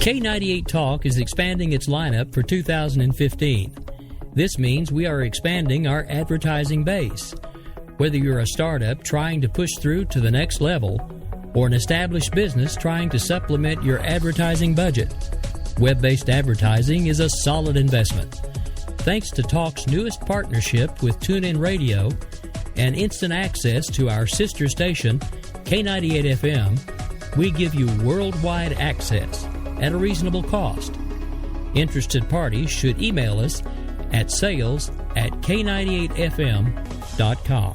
K98 Talk is expanding its lineup for 2015. This means we are expanding our advertising base. Whether you're a startup trying to push through to the next level or an established business trying to supplement your advertising budget, web-based advertising is a solid investment. Thanks to Talk's newest partnership with TuneIn Radio and instant access to our sister station, K98 FM, we give you worldwide access at a reasonable cost. Interested parties should email us at sales@k98fm.com.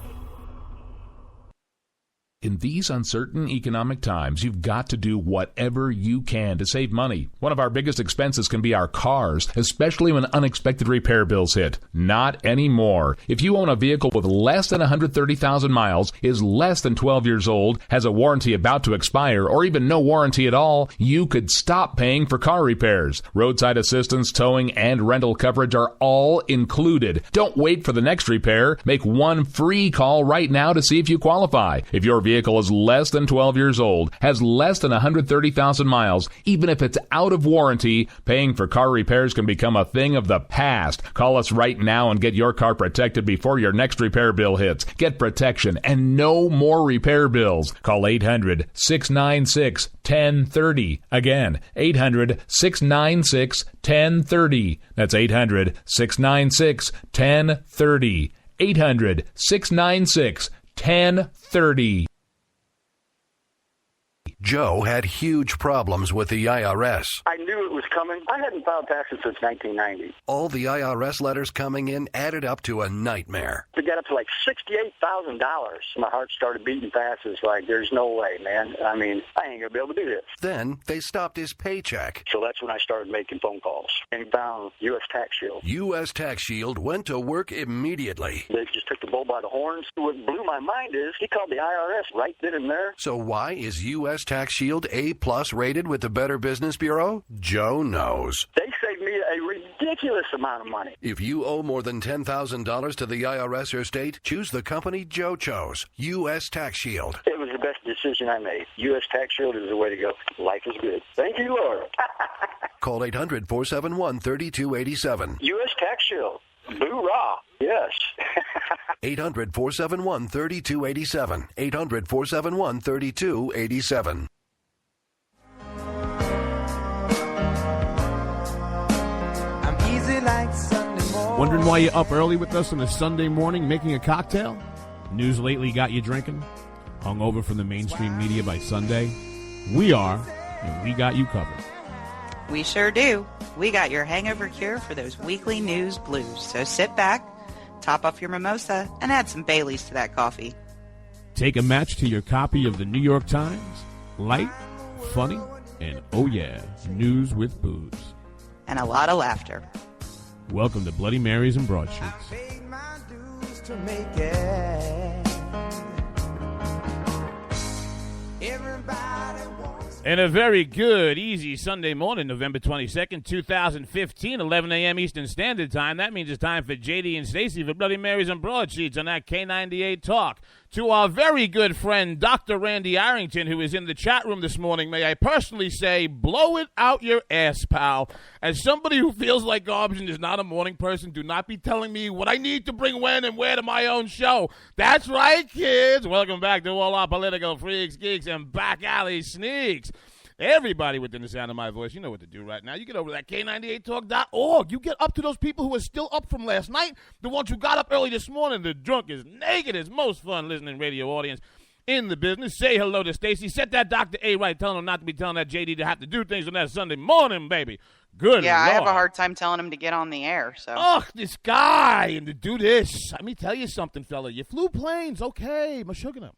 In these uncertain economic times, you've got to do whatever you can to save money. One of our biggest expenses can be our cars, especially when unexpected repair bills hit. Not anymore. If you own a vehicle with less than 130,000 miles, is less than 12 years old, has a warranty about to expire, or even no warranty at all, you could stop paying for car repairs. Roadside assistance, towing, and rental coverage are all included. Don't wait for the next repair. Make one free call right now to see if you qualify. If your vehicle is less than 12 years old, has less than 130,000 miles, even if it's out of warranty, paying for car repairs can become a thing of the past. Call us right now and get your car protected before your next repair bill hits. Get protection and no more repair bills. Call 800-696-1030. Again, 800-696-1030. That's 800-696-1030. 800-696-1030. Joe had huge problems with the IRS. I knew it was coming. I hadn't filed taxes since 1990. All the IRS letters coming in added up to a nightmare. To get up to like $68,000, my heart started beating fast. It's like, there's no way, man. I mean, I ain't going to be able to do this. Then they stopped his paycheck. So that's when I started making phone calls and found U.S. Tax Shield. U.S. Tax Shield went to work immediately. They just took the bull by the horns. What blew my mind is he called the IRS right then and there. So why is U.S. Tax Shield A+ rated with the Better Business Bureau? Joe knows. They saved me a ridiculous amount of money. If you owe more than $10,000 to the IRS or state, choose the company Joe chose, U.S. Tax Shield. It was the best decision I made. U.S. Tax Shield is the way to go. Life is good. Thank you, Lord. Call 800-471-3287. U.S. Tax Shield. Boo-rah. Yes. 800-471-3287. 800-471-3287. Wondering why you're up early with us on a Sunday morning making a cocktail? News lately got you drinking? Hung over from the mainstream media by Sunday? We are, and we got you covered. We sure do. We got your hangover cure for those weekly news blues. So sit back, top off your mimosa, and add some Baileys to that coffee. Take a match to your copy of the New York Times. Light, funny, and oh yeah, news with booze. And a lot of laughter. Welcome to Bloody Marys and Broadsheets. And a very good, easy Sunday morning, November 22nd, 2015, 11 a.m. Eastern Standard Time. That means it's time for JD and Stacey for Bloody Marys and Broadsheets on that K98 Talk. To our very good friend, Dr. Randy Arrington, who is in the chat room this morning, may I personally say, blow it out your ass, pal. As somebody who feels like garbage and is not a morning person, do not be telling me what I need to bring when and where to my own show. That's right, kids. Welcome back to all our political freaks, geeks, and back alley sneaks. Everybody within the sound of my voice, you know what to do right now. You get over to that K98talk.org. You get up to those people who are still up from last night, the ones who got up early this morning, the drunkest, nakedest, most fun listening radio audience in the business. Say hello to Stacey. Set that Dr. A right. Tell him not to be telling that JD to have to do things on that Sunday morning, baby. Good Yeah, Lord. I have a hard time telling him to get on the air. So. Ugh, this guy, and to do this. Let me tell you something, fella. You flew planes. Okay, Meshuggah.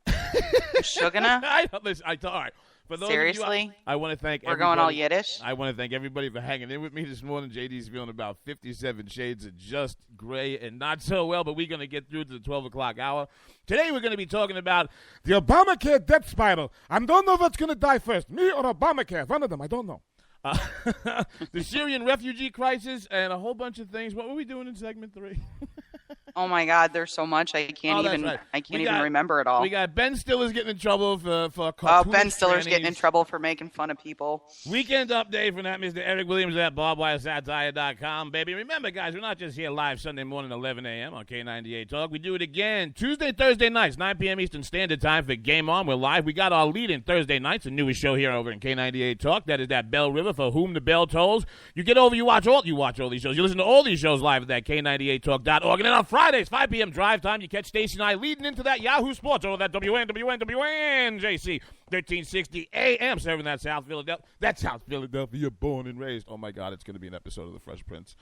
Meshuggah? All right. For those Seriously? Of you, I want to thank We're everybody. going all Yiddish? I want to thank everybody for hanging in with me this morning. JD's feeling about 57 shades of just gray and not so well, but we're going to get through to the 12 o'clock hour. Today we're going to be talking about the Obamacare debt spiral. I don't know what's going to die first, me or Obamacare. One of them, I don't know. The Syrian refugee crisis and a whole bunch of things. What were we doing in segment 3? Oh my God, there's so much I can't even remember it all. We got Ben Stiller's getting in trouble for Ben Stiller's getting in trouble for making fun of people. Weekend update from that Mr. Eric Williams at barbwiresatire.com, baby. Remember, guys, we're not just here live Sunday morning, 11 a.m. on K98 Talk. We do it again Tuesday, Thursday nights, 9 p.m. Eastern Standard Time for Game On. We're live. We got our lead in Thursday nights, the newest show here over in K98 Talk. That is that Bell River for whom the bell tolls. You get over, you watch all these shows. You listen to all these shows live at that K98Talk.org. And then on Fridays, 5 p.m. drive time, you catch Stacey and I leading into that Yahoo Sports over that WNJC 1360 AM, serving that South Philadelphia, born and raised. Oh, my God, it's going to be an episode of The Fresh Prince.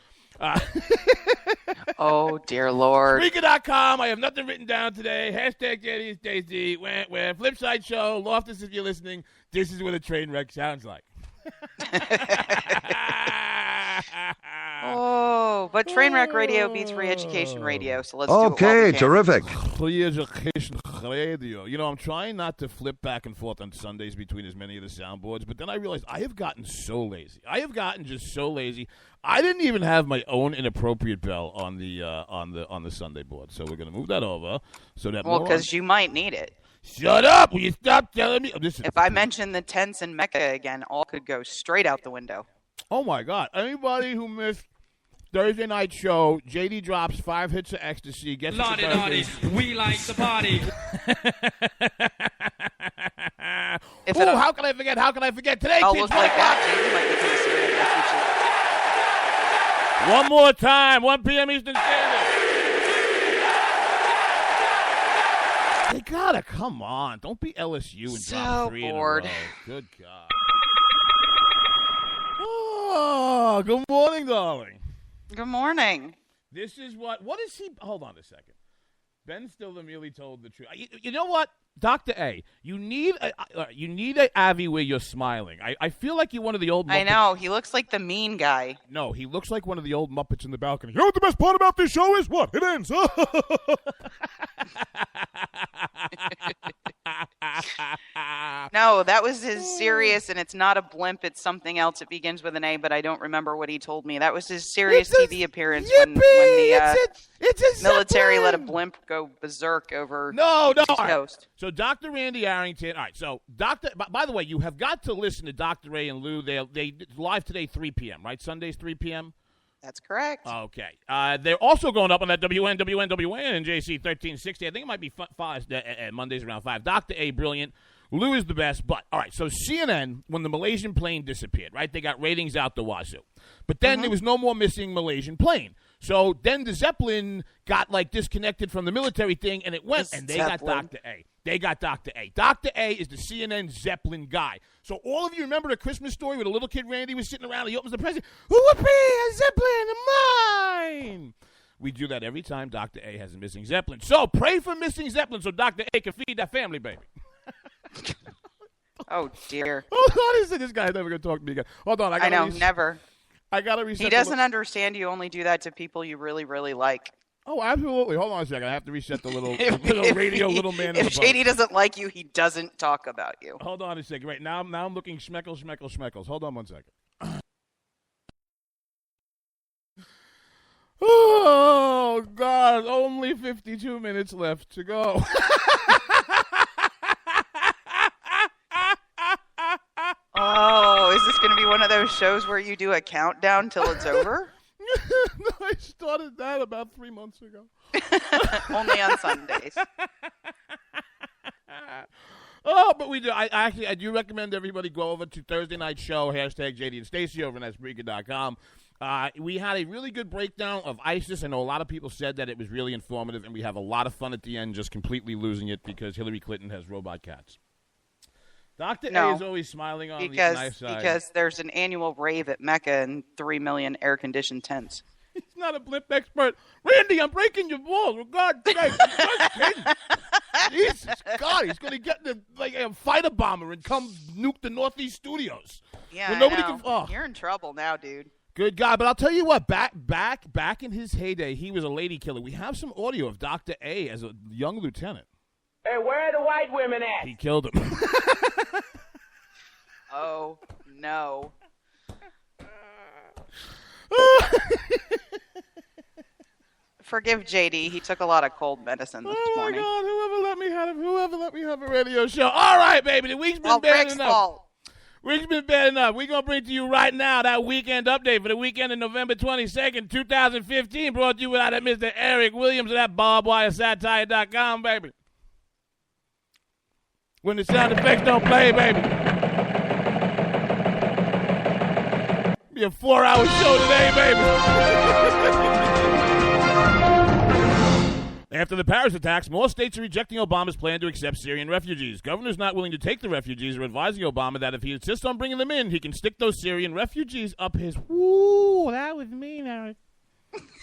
Oh, dear Lord. Spreaker.com. I have nothing written down today. Hashtag JD and Stacey. Where Flipside Show. Loftus, if you're listening, this is what a train wreck sounds like. Oh, but train wreck radio beats free education radio, so let's do it. Okay, terrific. Free education radio. You know, I'm trying not to flip back and forth on Sundays between as many of the soundboards, but then I realized I have gotten so lazy. I have gotten just so lazy. I didn't even have my own inappropriate bell on the Sunday board, so we're going to move that over so that. Well, because you might need it. Shut up! Will you stop telling me? If I mention the tents in Mecca again, all could go straight out the window. Oh, my God. Anybody who missed Thursday night show, JD drops 5 hits of ecstasy. Gets Lottie, we like the party. How can I forget? How can I forget? Today, I'll kids, look like that. JD might become a serial refugee. One more time, 1 p.m. Eastern Standard. They gotta, come on. Don't be LSU and drop 3 bored. in a row. Good God. Oh, good morning, darling. Good morning. This is what is he? Hold on a second. Ben Stiller merely told the truth. You know what, Dr. A, you need a Avi where you're smiling. I feel like you're one of the old Muppets. I know. He looks like the mean guy. No, he looks like one of the old Muppets in the balcony. You know what the best part about this show is? What? It ends. No, that was his serious, and it's not a blimp. It's something else. It begins with an A, but I don't remember what he told me. That was his serious TV appearance when the military let a blimp go berserk over his toast. So Dr. Randy Arrington. All right. So by the way, you have got to listen to Dr. Ray and Lou. They live today 3 p.m. Right? Sundays 3 p.m. That's correct. Okay. They're also going up on that JC 1360. I think it might be Mondays around 5. Dr. A, brilliant. Lou is the best. But, all right, so CNN, when the Malaysian plane disappeared, right, they got ratings out the wazoo. But then there was no more missing Malaysian plane. So then the Zeppelin got, disconnected from the military thing, and it went, and they got Dr. A. They got Dr. A. Dr. A is the CNN Zeppelin guy. So all of you remember the Christmas Story where the little kid Randy was sitting around and he opens the present, whoopee, a Zeppelin, mine. We do that every time Dr. A has a missing Zeppelin. So pray for missing Zeppelin so Dr. A can feed that family, baby. Oh, dear. Hold on, this guy's never going to talk to me again. Hold on. I know, never. I got to reset. He doesn't understand you only do that to people you really, really like. Oh, absolutely. Hold on a second. I have to reset the little radio little man. If JD doesn't like you, he doesn't talk about you. Hold on a second. Right now I'm looking schmeckles. Hold on one second. Oh, God. Only 52 minutes left to go. Oh, is this going to be one of those shows where you do a countdown till it's over? No, I started that about 3 months ago. Only on Sundays. Oh, but we do. I do recommend everybody go over to Thursday Night Show, hashtag JD and Stacey over at Spreaker.com. We had a really good breakdown of ISIS. I know a lot of people said that it was really informative, and we have a lot of fun at the end just completely losing it because Hillary Clinton has robot cats. Dr. A is always smiling on the nice side. Because there's an annual rave at Mecca and 3 million air-conditioned tents. He's not a blimp expert. Randy, I'm breaking your balls. For God's sake. I'm just kidding. Jesus God, he's going to get a fighter bomber and come nuke the Northeast studios. Yeah, I know. You're in trouble now, dude. Good God. But I'll tell you what, back in his heyday, he was a lady killer. We have some audio of Dr. A as a young lieutenant. Hey, where are the white women at? He killed him. Oh, no. Forgive JD. He took a lot of cold medicine this morning. Oh, my God. Whoever let me have a radio show. All right, baby. The week's been bad enough. Week's been bad enough. We're going to bring to you right now that weekend update for the weekend of November 22nd, 2015, brought to you by that Mr. Eric Williams of that barbedwiresatire.com, baby. When the sound effects don't play, baby. Be a 4-hour show today, baby. After the Paris attacks, more states are rejecting Obama's plan to accept Syrian refugees. Governors not willing to take the refugees are advising Obama that if he insists on bringing them in, he can stick those Syrian refugees up his... Ooh, that was mean, Eric.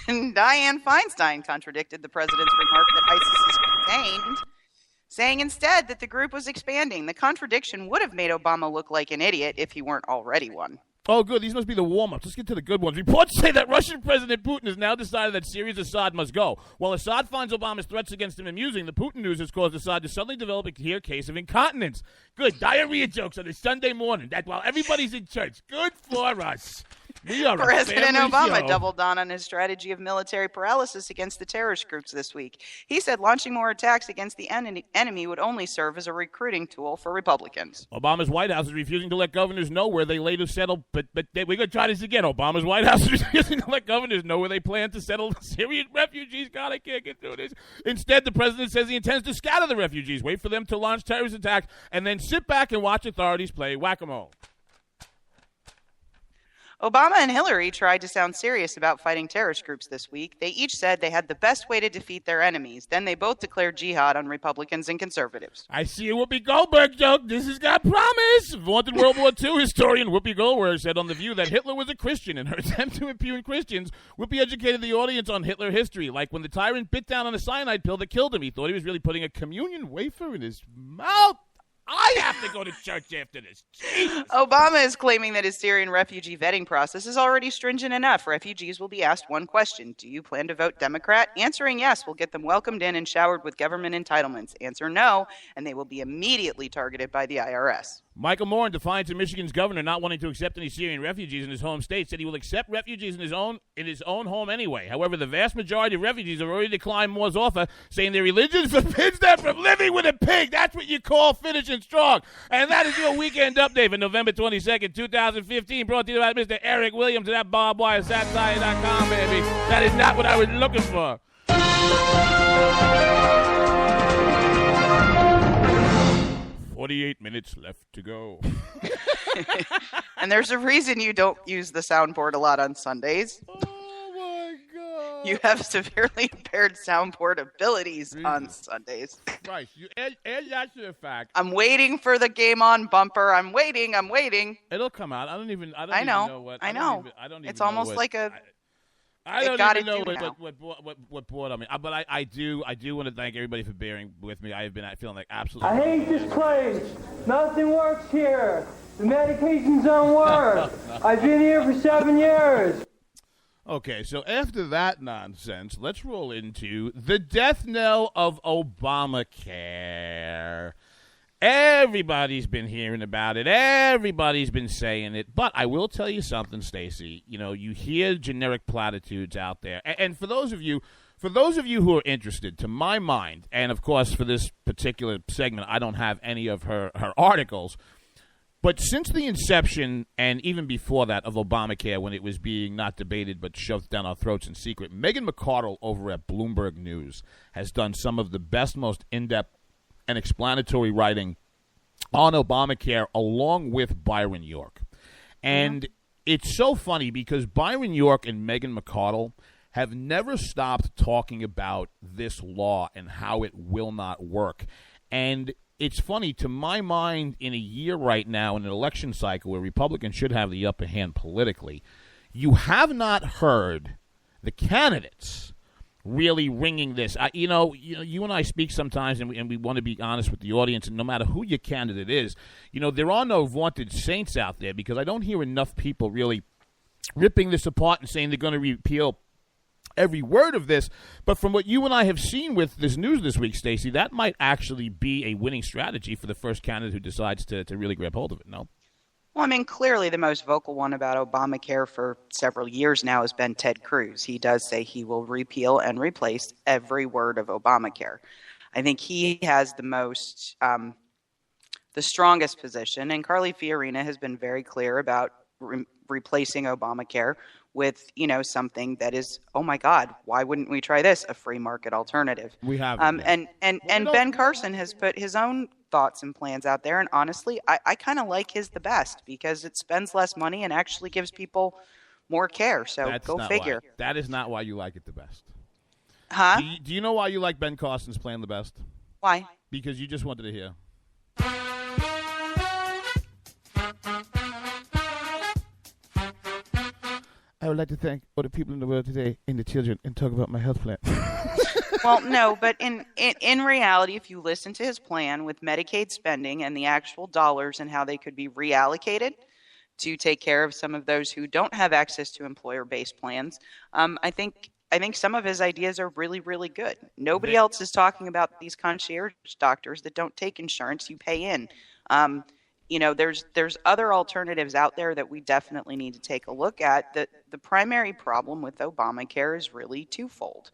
Dianne Feinstein contradicted the president's remark that ISIS is contained, saying instead that the group was expanding. The contradiction would have made Obama look like an idiot if he weren't already one. Oh, good. These must be the warm-ups. Let's get to the good ones. Reports say that Russian President Putin has now decided that Syria's Assad must go. While Assad finds Obama's threats against him amusing, the Putin news has caused Assad to suddenly develop a clear case of incontinence. Good. Diarrhea jokes on a Sunday morning. That while everybody's in church. Good for us. We are President Obama doubled down on his strategy of military paralysis against the terrorist groups this week. He said launching more attacks against the enemy would only serve as a recruiting tool for Republicans. Obama's White House is refusing to let governors know where they later settle. But we're going to try this again. Obama's White House is refusing to let governors know where they plan to settle Syrian refugees. God, I can't get through this. Instead, the president says he intends to scatter the refugees, wait for them to launch terrorist attacks, and then sit back and watch authorities play whack-a-mole. Obama and Hillary tried to sound serious about fighting terrorist groups this week. They each said they had the best way to defeat their enemies. Then they both declared jihad on Republicans and conservatives. I see a Whoopi Goldberg joke. This has got promise. Vaunted World War II historian Whoopi Goldberg said on The View that Hitler was a Christian. In her attempt to impugn Christians, Whoopi educated the audience on Hitler history. Like when the tyrant bit down on a cyanide pill that killed him, he thought he was really putting a communion wafer in his mouth. I have to go to church after this. Jesus. Obama is claiming that his Syrian refugee vetting process is already stringent enough. Refugees will be asked one question. Do you plan to vote Democrat? Answering yes will get them welcomed in and showered with government entitlements. Answer no, and they will be immediately targeted by the IRS. Michael Moore, in defiance of Michigan's governor not wanting to accept any Syrian refugees in his home state, said he will accept refugees in his own home anyway. However, the vast majority of refugees have already declined Moore's offer, saying their religion forbids them from living with a pig. That's what you call finishing strong. And that is your weekend update for November 22nd, 2015, brought to you by Mr. Eric Williams of that barbedwiresatire.com, baby. That is not what I was looking for. 48 minutes left to go. And there's a reason you don't use the soundboard a lot on Sundays. Oh, my God. You have severely impaired soundboard abilities on Sundays. Right. You add that to the fact. I'm waiting for the game on bumper. I'm waiting. It'll come out. I don't even know what. I know. It's almost like a... I don't even know what brought on me. But I do want to thank everybody for bearing with me. I have been feeling like absolutely... I hate this place. Nothing works here. The medications don't work. I've been here for 7 years. Okay, so after that nonsense, let's roll into the death knell of Obamacare. Everybody's been hearing about it. Everybody's been saying it. But I will tell you something, Stacey. You know, you hear generic platitudes out there. And for those of you who are interested, to my mind, and of course for this particular segment, I don't have any of her articles. But since the inception, and even before that, of Obamacare, when it was being not debated but shoved down our throats in secret, Megan McArdle over at Bloomberg News has done some of the best, most in-depth and explanatory writing on Obamacare, along with Byron York. And it's so funny because Byron York and Megan McArdle have never stopped talking about this law and how it will not work. And it's funny, to my mind, in a year right now, in an election cycle where Republicans should have the upper hand politically, you have not heard the candidates really ringing this. You and I speak sometimes, and we want to be honest with the audience, and no matter who your candidate is, there are no vaunted saints out there, because I don't hear enough people really ripping this apart and saying they're going to repeal every word of this. But from what you and I have seen with this news this week, Stacey, that might actually be a winning strategy for the first candidate who decides to really grab hold of it, no? Well, I mean, clearly the most vocal one about Obamacare for several years now has been Ted Cruz. He does say he will repeal and replace every word of Obamacare. I think he has the strongest position, and Carly Fiorina has been very clear about replacing Obamacare with, something that is, oh my God, why wouldn't we try this? A free market alternative. We have. And Ben Carson has put his own thoughts and plans out there, and honestly, I kind of like his the best because it spends less money and actually gives people more care. So go figure. That is not why you like it the best. Huh? Do you know why you like Ben Carson's plan the best? Why? Because you just wanted to hear. I would like to thank all the people in the world today and the children and talk about my health plan. Well, no, but in reality, if you listen to his plan with Medicaid spending and the actual dollars and how they could be reallocated to take care of some of those who don't have access to employer-based plans, I think some of his ideas are really, really good. Nobody else is talking about these concierge doctors that don't take insurance. You pay in. There's other alternatives out there that we definitely need to take a look at. The primary problem with Obamacare is really twofold.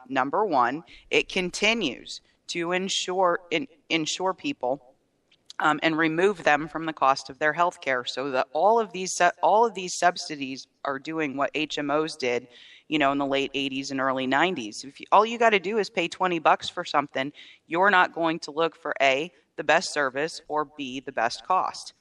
Number one, it continues to insure people and remove them from the cost of their health care, so that all of these subsidies are doing what HMOs did, in the late 80s and early 90s. All you got to do is pay $20 for something, you're not going to look for A, the best service, or B, the best cost.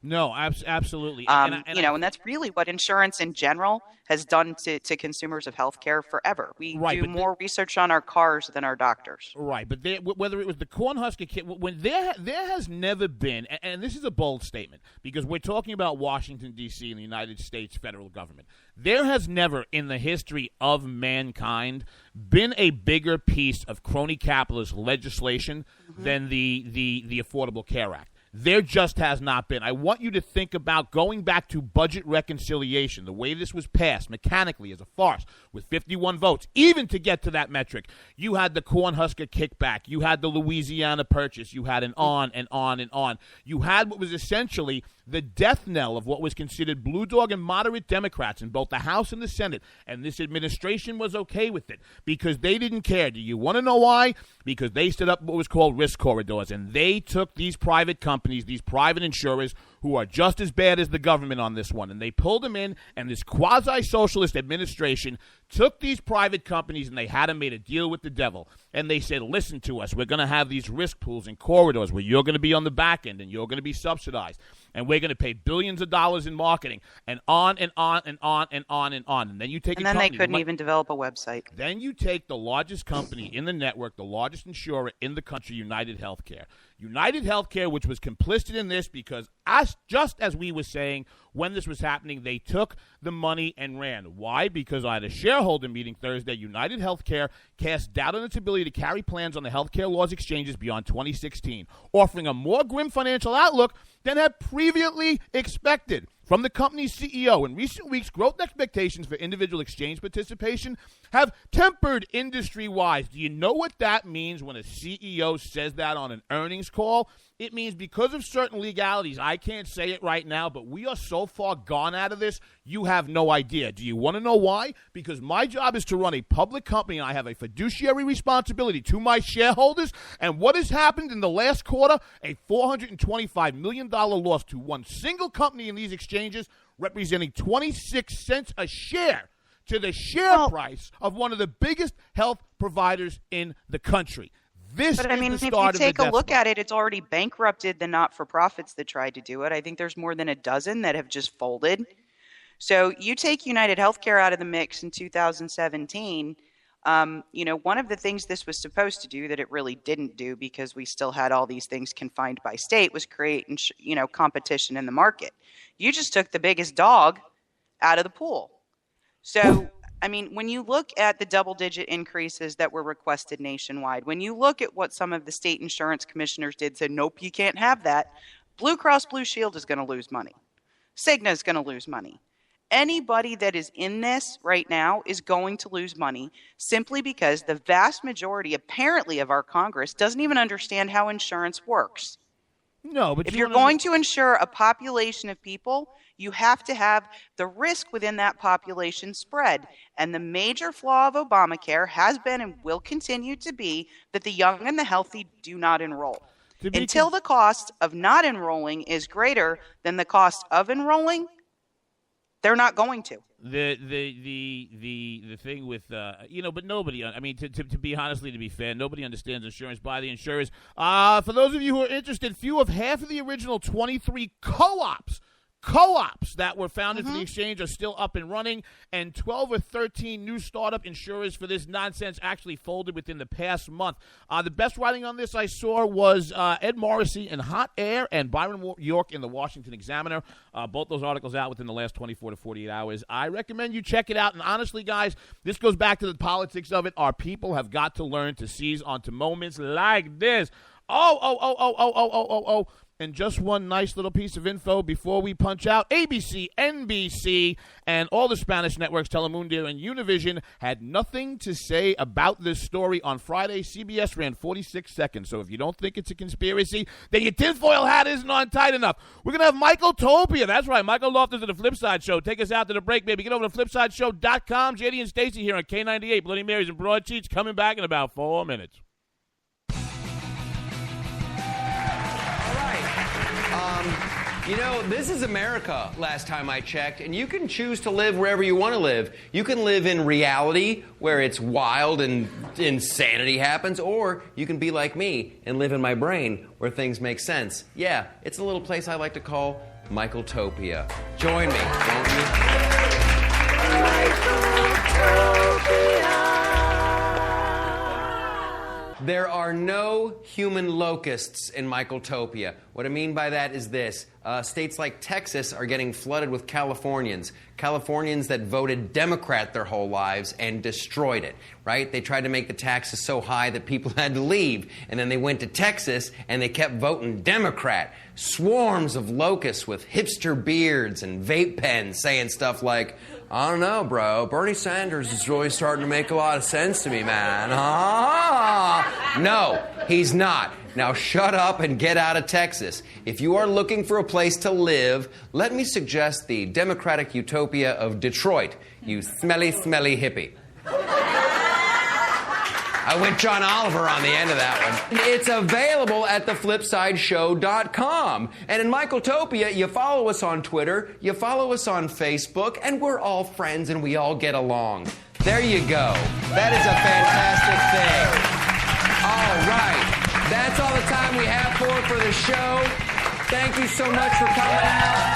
No, absolutely. And that's really what insurance in general has done to consumers of healthcare forever. We do more research on our cars than our doctors. Right, but whether it was the Cornhusker kid, when there has never been, and this is a bold statement because we're talking about Washington, D.C. and the United States federal government. There has never in the history of mankind been a bigger piece of crony capitalist legislation than the Affordable Care Act. There just has not been. I want you to think about going back to budget reconciliation, the way this was passed mechanically as a farce with 51 votes, even to get to that metric. You had the Cornhusker kickback. You had the Louisiana Purchase. You had an on and on and on. You had what was essentially the death knell of what was considered blue dog and moderate Democrats in both the House and the Senate. And this administration was okay with it because they didn't care. Do you want to know why? Because they stood up what was called risk corridors, and they took these private companies, these private insurers, who are just as bad as the government on this one, and they pulled them in, and this quasi-socialist administration took these private companies and they had them made a deal with the devil. And they said, listen to us, we're going to have these risk pools and corridors where you're going to be on the back end and you're going to be subsidized. And we're going to pay billions of dollars in marketing and on and on and on and on and on. And then you take they couldn't even develop a website. Then you take the largest company in the network, the largest insurer in the country, United Healthcare. United Healthcare, which was complicit in this because just as we were saying when this was happening, they took the money and ran. Why? Because at a shareholder meeting Thursday, United Healthcare cast doubt on its ability to carry plans on the healthcare laws exchanges beyond 2016, offering a more grim financial outlook than had previously expected. From the company's CEO, in recent weeks, growth expectations for individual exchange participation have tempered industry-wise. Do you know what that means when a CEO says that on an earnings call? It means because of certain legalities, I can't say it right now, but we are so far gone out of this, you have no idea. Do you want to know why? Because my job is to run a public company, and I have a fiduciary responsibility to my shareholders. And what has happened in the last quarter? A $425 million loss to one single company in these exchanges, representing 26 cents a share to the share price of one of the biggest health providers in the country. But I mean, if you take a look at it, it's already bankrupted the not-for-profits that tried to do it. I think there's more than a dozen that have just folded. So you take United Healthcare out of the mix in 2017. One of the things this was supposed to do that it really didn't do because we still had all these things confined by state was create, competition in the market. You just took the biggest dog out of the pool. So I mean, when you look at the double-digit increases that were requested nationwide, when you look at what some of the state insurance commissioners did, said, nope, you can't have that, Blue Cross Blue Shield is going to lose money. Cigna is going to lose money. Anybody that is in this right now is going to lose money simply because the vast majority, apparently, of our Congress doesn't even understand how insurance works. No, but if you're going to insure a population of people, you have to have the risk within that population spread. And the major flaw of Obamacare has been and will continue to be that the young and the healthy do not enroll. Until the cost of not enrolling is greater than the cost of enrolling, they're not going to. The thing with but nobody. I mean, to be fair, nobody understands insurance by the insurers. For those of you who are interested, few of half of the original 23 co-ops that were founded for the exchange are still up and running, and 12 or 13 new startup insurers for this nonsense actually folded within the past month. The best writing on this I saw was Ed Morrissey in Hot Air and Byron York in the Washington Examiner. Both those articles out within the last 24 to 48 hours. I recommend you check it out, and honestly, guys, this goes back to the politics of it. Our people have got to learn to seize onto moments like this. And just one nice little piece of info before we punch out. ABC, NBC, and all the Spanish networks, Telemundo and Univision, had nothing to say about this story on Friday. CBS ran 46 seconds. So if you don't think it's a conspiracy, then your tinfoil hat isn't on tight enough. We're going to have Michael Topia. That's right, Michael Loftus of the Flipside Show. Take us out to the break, baby. Get over to FlipsideShow.com. JD and Stacey here on K98. Bloody Marys and Broadsheets coming back in about 4 minutes. This is America, last time I checked, and you can choose to live wherever you want to live. You can live in reality, where it's wild and insanity happens, or you can be like me and live in my brain, where things make sense. Yeah, it's a little place I like to call Michaeltopia. Join me, won't you? There are no human locusts in Michaeltopia. What I mean by that is this. States like Texas are getting flooded with Californians. Californians that voted Democrat their whole lives and destroyed it, right? They tried to make the taxes so high that people had to leave. And then they went to Texas and they kept voting Democrat. Swarms of locusts with hipster beards and vape pens saying stuff like, I don't know, bro. Bernie Sanders is really starting to make a lot of sense to me, man. No, he's not. Now shut up and get out of Texas. If you are looking for a place to live, let me suggest the democratic utopia of Detroit, you smelly, smelly hippie. I went John Oliver on the end of that one. It's available at theflipsideshow.com. And in Michaeltopia, you follow us on Twitter, you follow us on Facebook, and we're all friends and we all get along. There you go. That is a fantastic thing. All right. That's all the time we have for the show. Thank you so much for coming out.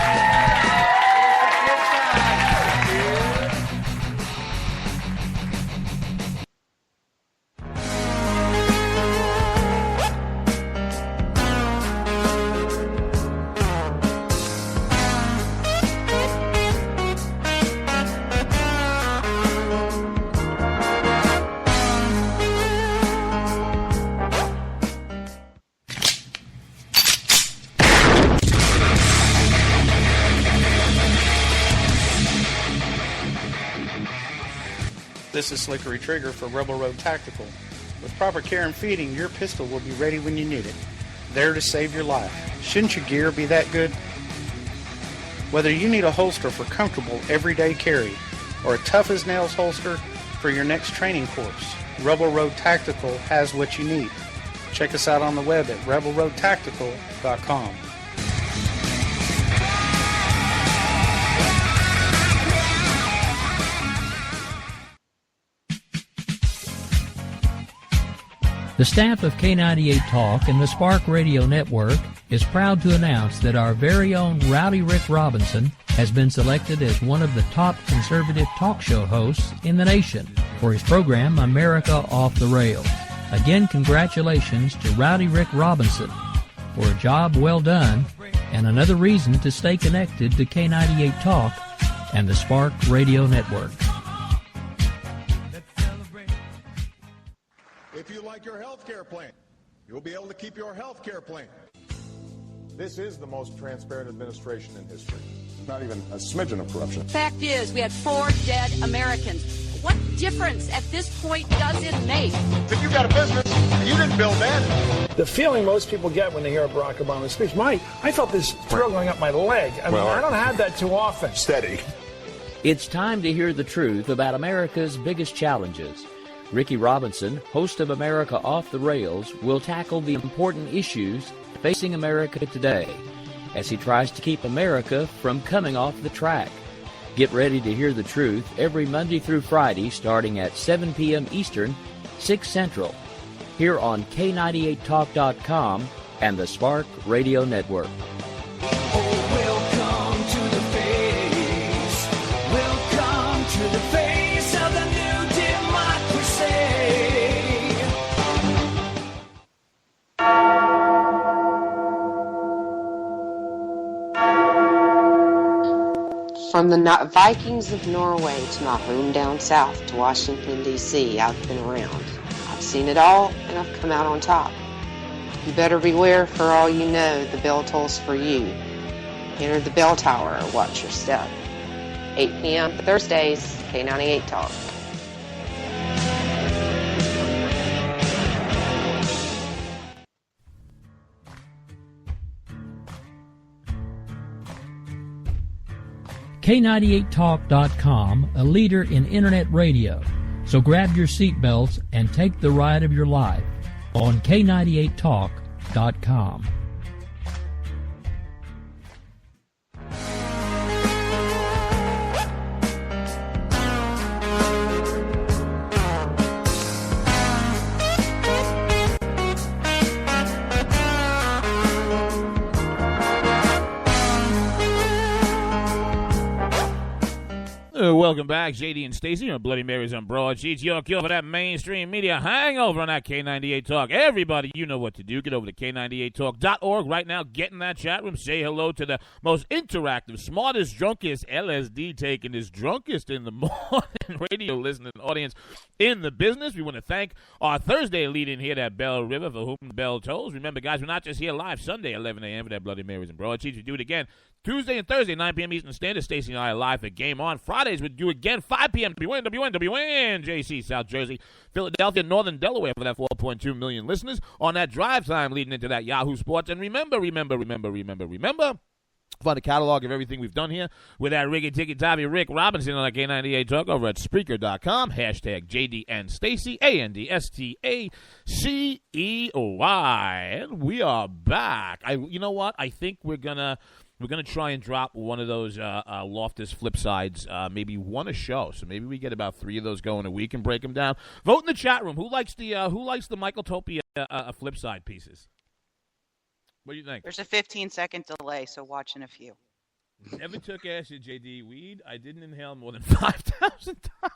This is Slickery Trigger for Rebel Road Tactical. With proper care and feeding, your pistol will be ready when you need it. There to save your life. Shouldn't your gear be that good? Whether you need a holster for comfortable everyday carry or a tough-as-nails holster for your next training course, Rebel Road Tactical has what you need. Check us out on the web at rebelroadtactical.com. The staff of K98 Talk and the Spark Radio Network is proud to announce that our very own Rowdy Rick Robinson has been selected as one of the top conservative talk show hosts in the nation for his program America Off the Rails. Again, congratulations to Rowdy Rick Robinson for a job well done and another reason to stay connected to K98 Talk and the Spark Radio Network. If you like your health care plan, you'll be able to keep your health care plan. This is the most transparent administration in history. There's not even a smidgen of corruption. Fact is, we had 4 dead Americans. What difference at this point does it make? If you got a business, you didn't build that. The feeling most people get when they hear a Barack Obama speech, I felt this thrill going up my leg. I don't have that too often. Steady. It's time to hear the truth about America's biggest challenges. Ricky Robinson, host of America Off the Rails, will tackle the important issues facing America today as he tries to keep America from coming off the track. Get ready to hear the truth every Monday through Friday starting at 7 p.m. Eastern, 6 Central, here on K98Talk.com and the Spark Radio Network. Welcome to the face of the new democracy. From the Vikings of Norway to my home down south to Washington, D.C., I've been around. I've seen it all, and I've come out on top. You better beware, for all you know, the bell tolls for you. Enter the bell tower or watch your step. 8 p.m. Thursdays, K98 Talk. K98Talk.com, a leader in Internet radio. So grab your seatbelts and take the ride of your life on K98Talk.com. Welcome back, JD and Stacey on Bloody Marys on Broadsheets. Your cure for that mainstream media hangover on that K98 Talk. Everybody, you know what to do. Get over to K98Talk.org right now. Get in that chat room. Say hello to the most interactive, smartest, drunkest, LSD taking is drunkest in the morning radio listening audience in the business. We want to thank our Thursday lead-in here at Bell River for whom the bell tolls. Remember, guys, we're not just here live Sunday, 11 a.m. for that Bloody Marys and Broadsheets. We do it again Tuesday and Thursday, 9 p.m. Eastern Standard. Stacey and I are live at Game On. Fridays, we do again, 5 p.m. WN, JC, South Jersey, Philadelphia, Northern Delaware for that 4.2 million listeners on that drive time leading into that Yahoo Sports. And remember, find a catalog of everything we've done here with that Ricky Ticky Tavi Rick Robinson on that K98 Talk over at Spreaker.com. Hashtag JD and Stacey, ANDSTACEOY. And we are back. You know what? I think we're gonna try and drop one of those Loftus flip sides, maybe one a show. So maybe we get about 3 of those going a week and break them down. Vote in the chat room. Who likes the Michael Topia flip side pieces? What do you think? There's a 15-second delay, so watch in a few. Never took acid, JD. Weed, I didn't inhale more than 5,000 times.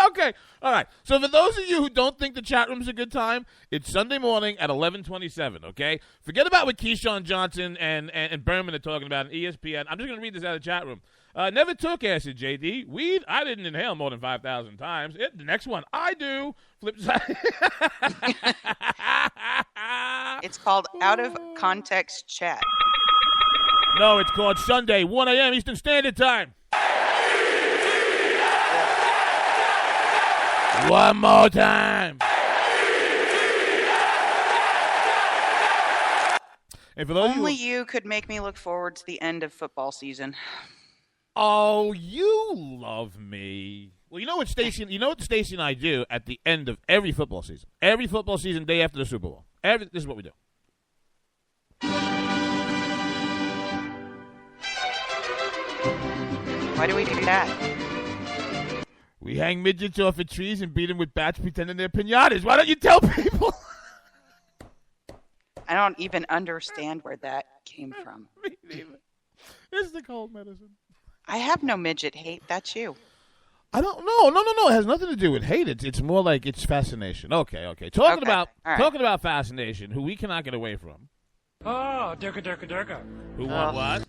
Okay. All right. So for those of you who don't think the chat room's a good time, it's Sunday morning at 11:27, okay? Forget about what Keyshawn Johnson and Berman are talking about on ESPN. I'm just going to read this out of the chat room. Never took acid, JD. Weed, I didn't inhale more than 5,000 times. The next one, I do. Flip side. It's called out of context chat. No, it's called Sunday, 1 a.m. Eastern Standard Time. One more time. And for those Only you could make me look forward to the end of football season. Oh, you love me. Well, you know what Stacey and I do at the end of every football season. Every football season, day after the Super Bowl. This is what we do. Why do we do that? We hang midgets off of trees and beat them with bats pretending they're piñatas. Why don't you tell people? I don't even understand where that came from. Me neither. It's the cold medicine. I have no midget hate. That's you. I don't know. No. It has nothing to do with hate. It's more like it's fascination. Okay. Talking about fascination, who we cannot get away from. Oh, durka. Who want what?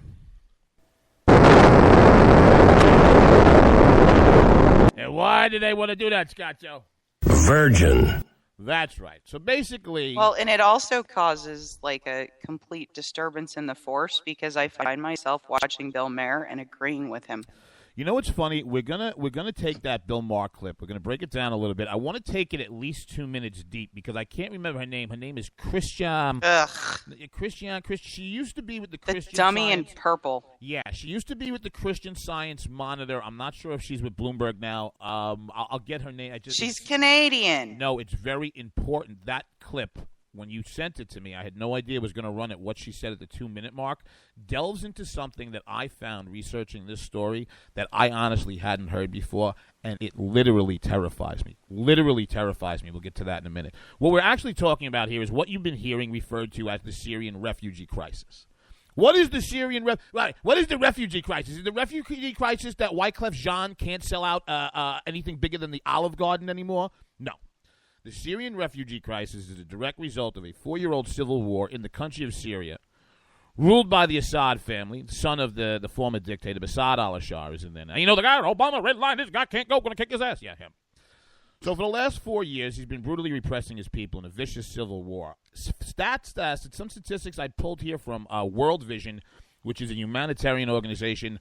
And why do they want to do that, Scott Joe? Virgin. That's right. So basically... Well, and it also causes like a complete disturbance in the force because I find myself watching Bill Maher and agreeing with him. You know what's funny? We're gonna take that Bill Maher clip. We're gonna break it down a little bit. I want to take it at least 2 minutes deep because I can't remember her name. Her name is Christian. Christian. She used to be with the Christian dummy Science. in purple. Yeah, she used to be with the Christian Science Monitor. I'm not sure if she's with Bloomberg now. I'll get her name. She's Canadian. No, it's very important. That clip, when you sent it to me, I had no idea it was going to run at what she said at the 2-minute mark, delves into something that I found researching this story that I honestly hadn't heard before, and it literally terrifies me. Literally terrifies me. We'll get to that in a minute. What we're actually talking about here is what you've been hearing referred to as the Syrian refugee crisis. What is the What is the refugee crisis? Is the refugee crisis that Wyclef Jean can't sell out anything bigger than the Olive Garden anymore? No. The Syrian refugee crisis is a direct result of a 4-year-old civil war in the country of Syria, ruled by the Assad family, son of the former dictator, Bashar al-Assad is in there. Now, you know the guy, Obama, red line, this guy can't go, going to kick his ass. Yeah, him. So for the last 4 years, he's been brutally repressing his people in a vicious civil war. Some statistics I pulled here from World Vision, which is a humanitarian organization.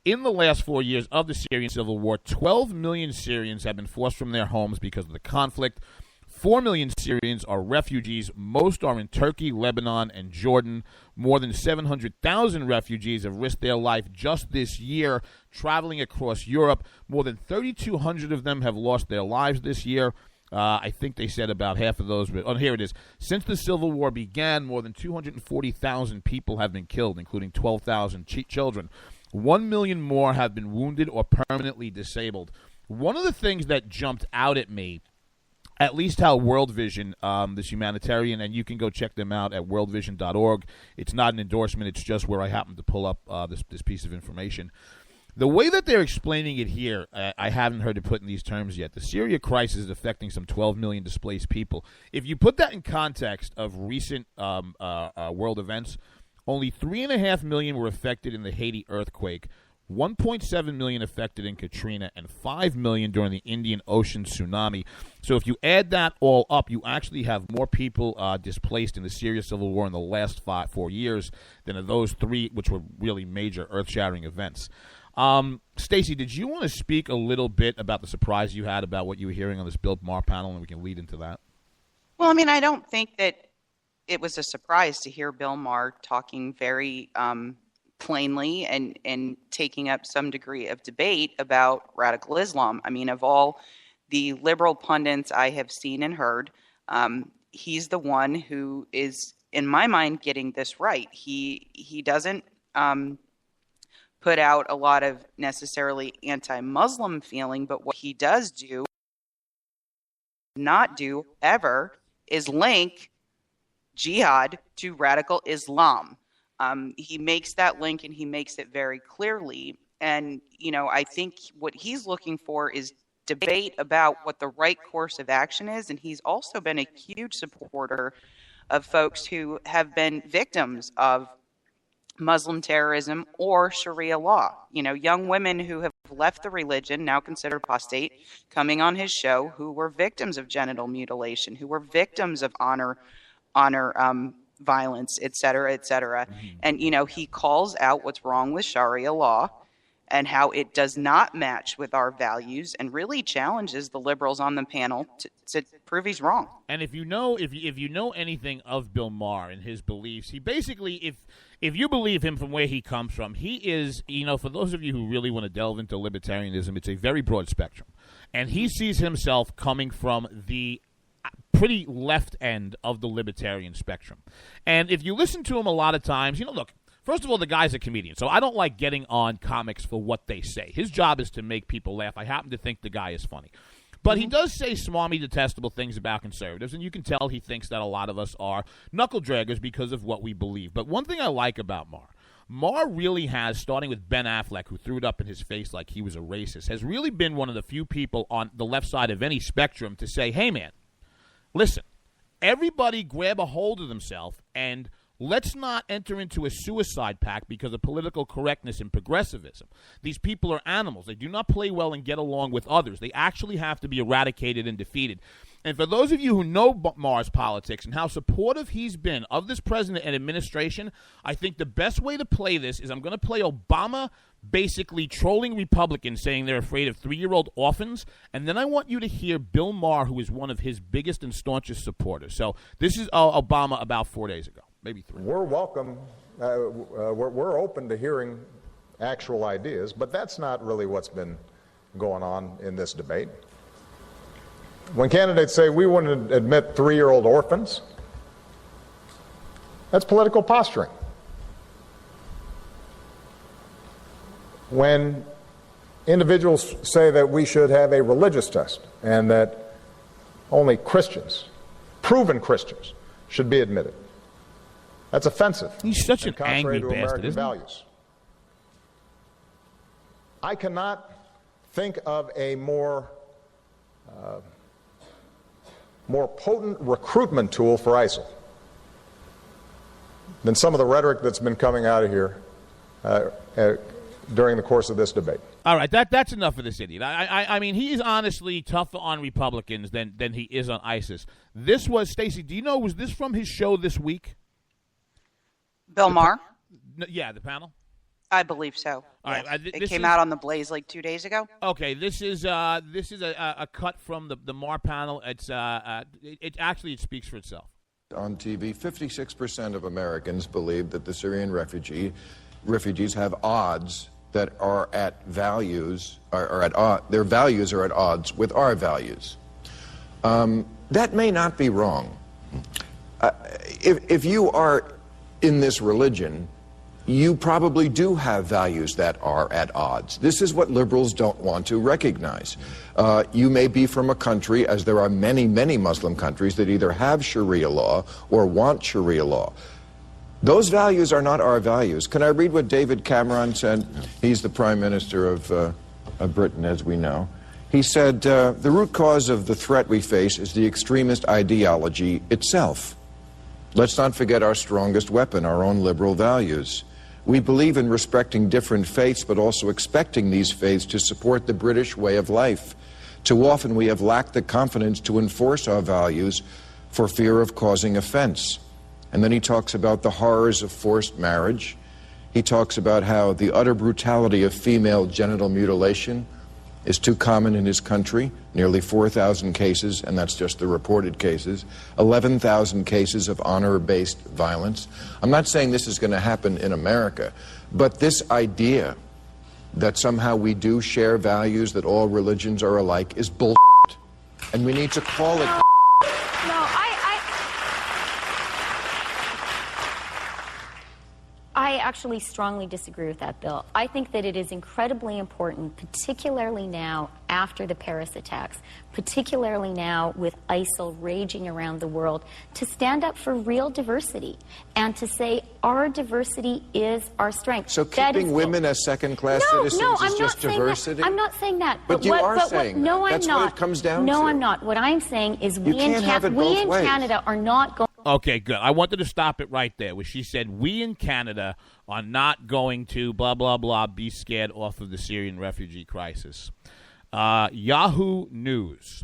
In the last 4 years of the Syrian civil war, 12 million Syrians have been forced from their homes because of the conflict. 4 million Syrians are refugees. Most are in Turkey, Lebanon, and Jordan. More than 700,000 refugees have risked their life just this year traveling across Europe. More than 3,200 of them have lost their lives this year. I think they said about half of those. Oh, here it is. Since the civil war began, more than 240,000 people have been killed, including 12,000 children. 1 million more have been wounded or permanently disabled. One of the things that jumped out at me, at least how World Vision, this humanitarian, and you can go check them out at worldvision.org. It's not an endorsement. It's just where I happen to pull up this piece of information. The way that they're explaining it here, I haven't heard it put in these terms yet. The Syria crisis is affecting some 12 million displaced people. If you put that in context of recent world events, only 3.5 million were affected in the Haiti earthquake, 1.7 million affected in Katrina, and 5 million during the Indian Ocean tsunami. So if you add that all up, you actually have more people displaced in the Syria civil war in the last 4 years than of those three, which were really major earth-shattering events. Stacey, did you want to speak a little bit about the surprise you had about what you were hearing on this Bill Maher panel, and we can lead into that? Well, I mean, I don't think that it was a surprise to hear Bill Maher talking very plainly and taking up some degree of debate about radical Islam. I mean, of all the liberal pundits I have seen and heard, he's the one who is, in my mind, getting this right. He doesn't put out a lot of necessarily anti-Muslim feeling, but what he does do, not do ever, is link jihad to radical Islam. He makes that link, and he makes it very clearly. And, you know, I think what he's looking for is debate about what the right course of action is. And he's also been a huge supporter of folks who have been victims of Muslim terrorism or Sharia law. You know, young women who have left the religion, now considered apostate, coming on his show, who were victims of genital mutilation, who were victims of honor violence, et cetera, et cetera. And, you know, he calls out what's wrong with Sharia law and how it does not match with our values, and really challenges the liberals on the panel to prove he's wrong. And if you know anything of Bill Maher and his beliefs, he basically, if you believe him from where he comes from, he is, you know, for those of you who really want to delve into libertarianism, it's a very broad spectrum. And he sees himself coming from the pretty left end of the libertarian spectrum. And if you listen to him a lot of times, you know, look, first of all, the guy's a comedian, so I don't like getting on comics for what they say. His job is to make people laugh. I happen to think the guy is funny. But he does say smarmy, detestable things about conservatives, and you can tell he thinks that a lot of us are knuckle-draggers because of what we believe. But one thing I like about Maher really has, starting with Ben Affleck, who threw it up in his face like he was a racist, has really been one of the few people on the left side of any spectrum to say, hey, man, listen, everybody grab a hold of themselves and let's not enter into a suicide pact because of political correctness and progressivism. These people are animals. They do not play well and get along with others. They actually have to be eradicated and defeated. And for those of you who know Mars politics and how supportive he's been of this president and administration, I think the best way to play this is I'm going to play Obama basically trolling Republicans saying they're afraid of 3-year-old orphans, and then I want you to hear Bill Maher, who is one of his biggest and staunchest supporters. So this is Obama about 4 days ago, maybe 3. We're welcome. We're open to hearing actual ideas, but that's not really what's been going on in this debate. When candidates say we wouldn't admit 3-year-old orphans, that's political posturing. When individuals say that we should have a religious test and that only Christians, proven Christians, should be admitted, that's offensive. He's such an angry to bastard, American isn't values. I cannot think of a more potent recruitment tool for ISIL than some of the rhetoric that's been coming out of here during the course of this debate. All right, that's enough of this idiot. I mean, he is honestly tougher on Republicans than he is on ISIS. This was, Stacey, do you know, was this from his show this week? Bill Maher? Yeah, the panel? I believe so. All yes. right, it came out on the Blaze like 2 days ago. Okay, this is a cut from the Maher panel. It speaks for itself. On TV, 56% of Americans believe that the Syrian refugees have odds that are at values their values are at odds with our values. That may not be wrong. If you are in this religion, you probably do have values that are at odds. This is what liberals don't want to recognize. You may be from a country, as there are many, many Muslim countries that either have Sharia law or want Sharia law. Those values are not our values. Can I read what David Cameron said? He's the Prime Minister of Britain, as we know. He said, the root cause of the threat we face is the extremist ideology itself. Let's not forget our strongest weapon, our own liberal values. We believe in respecting different faiths, but also expecting these faiths to support the British way of life. Too often we have lacked the confidence to enforce our values for fear of causing offense. And then he talks about the horrors of forced marriage. He talks about how the utter brutality of female genital mutilation is too common in his country, nearly 4,000 cases, and that's just the reported cases, 11,000 cases of honor-based violence. I'm not saying this is going to happen in America, but this idea that somehow we do share values, that all religions are alike, is bullshit. And we need to call it I actually strongly disagree with that, Bill. I think that it is incredibly important, particularly now after the Paris attacks, particularly now with ISIL raging around the world, to stand up for real diversity and to say our diversity is our strength. So keeping women as second-class citizens is just diversity? I'm not saying that. But you are saying no, I'm that's not. what it comes down to. No, I'm not. What I'm saying is we in ways. Canada are not going... Okay, good. I wanted to stop it right there, where she said, we in Canada are not going to, blah, blah, blah, be scared off of the Syrian refugee crisis. Yahoo News.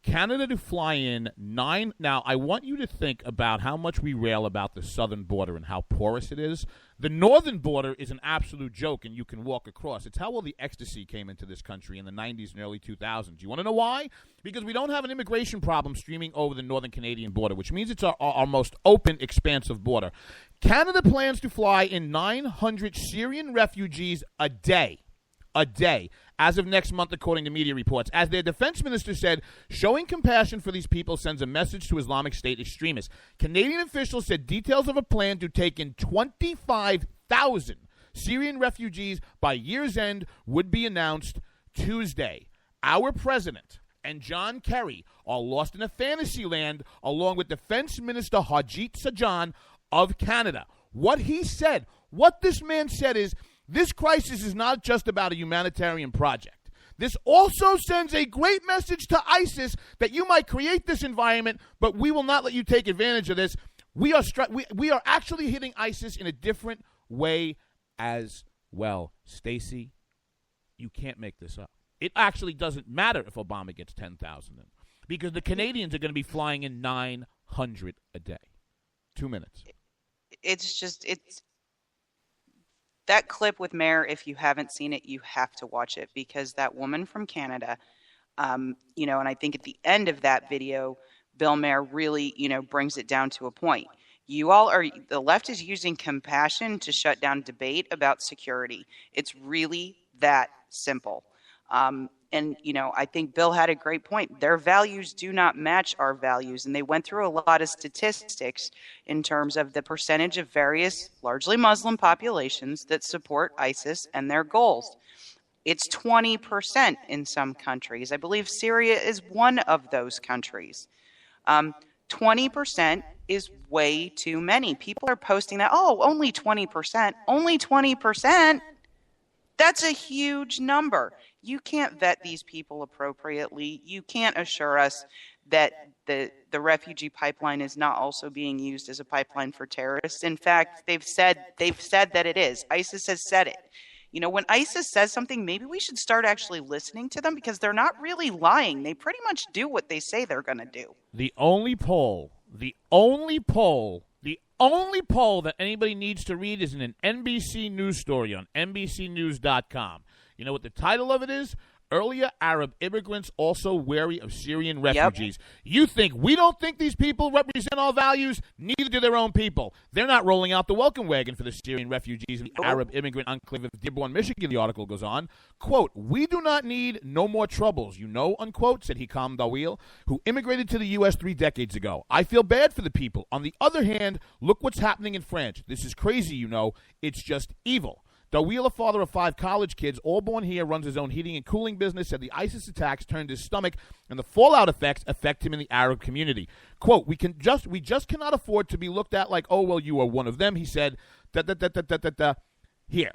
Canada to fly in 9... Now, I want you to think about how much we rail about the southern border and how porous it is. The northern border is an absolute joke, and you can walk across. It's how all the ecstasy came into this country in the 90s and early 2000s. You want to know why? Because we don't have an immigration problem streaming over the northern Canadian border, which means it's our most open, expansive border. Canada plans to fly in 900 Syrian refugees a day, as of next month, according to media reports. As their defense minister said, showing compassion for these people sends a message to Islamic State extremists. Canadian officials said details of a plan to take in 25,000 Syrian refugees by year's end would be announced Tuesday. Our president and John Kerry are lost in a fantasy land, along with Defense Minister Harjit Sajjan of Canada. What this man said is, this crisis is not just about a humanitarian project. This also sends a great message to ISIS that you might create this environment, but we will not let you take advantage of this. We are actually hitting ISIS in a different way as well. Stacey, you can't make this up. It actually doesn't matter if Obama gets 10,000 in. because the Canadians are going to be flying in 900 a day. 2 minutes. It's that clip with Mayor. If you haven't seen it, you have to watch it, because that woman from Canada, and I think at the end of that video, Bill Mayer really, brings it down to a point. The left is using compassion to shut down debate about security. It's really that simple. I think Bill had a great point. Their values do not match our values. And they went through a lot of statistics in terms of the percentage of various largely Muslim populations that support ISIS and their goals. It's 20% in some countries. I believe Syria is one of those countries. 20% is way too many. People are posting that, only 20%. Only 20%? That's a huge number. You can't vet these people appropriately. You can't assure us that the refugee pipeline is not also being used as a pipeline for terrorists. In fact, they've said that it is. ISIS has said it. When ISIS says something, maybe we should start actually listening to them, because they're not really lying. They pretty much do what they say they're going to do. The only poll that anybody needs to read is in an NBC News story on NBCnews.com. You know what the title of it is? Earlier Arab immigrants also wary of Syrian refugees. Yep. You think we don't think these people represent our values? Neither do their own people. They're not rolling out the welcome wagon for the Syrian refugees in the Arab immigrant enclave of Dearborn, Michigan, the article goes on. Quote, "We do not need no more troubles, unquote, said Hikam Dawil, who immigrated to the U.S. 3 decades ago. I feel bad for the people. On the other hand, look what's happening in France. This is crazy, It's just evil." Dawil, a father of 5 college kids, all born here, runs his own heating and cooling business, said the ISIS attacks turned his stomach, and the fallout effects affect him in the Arab community. Quote, we just cannot afford to be looked at like, you are one of them, he said. Here.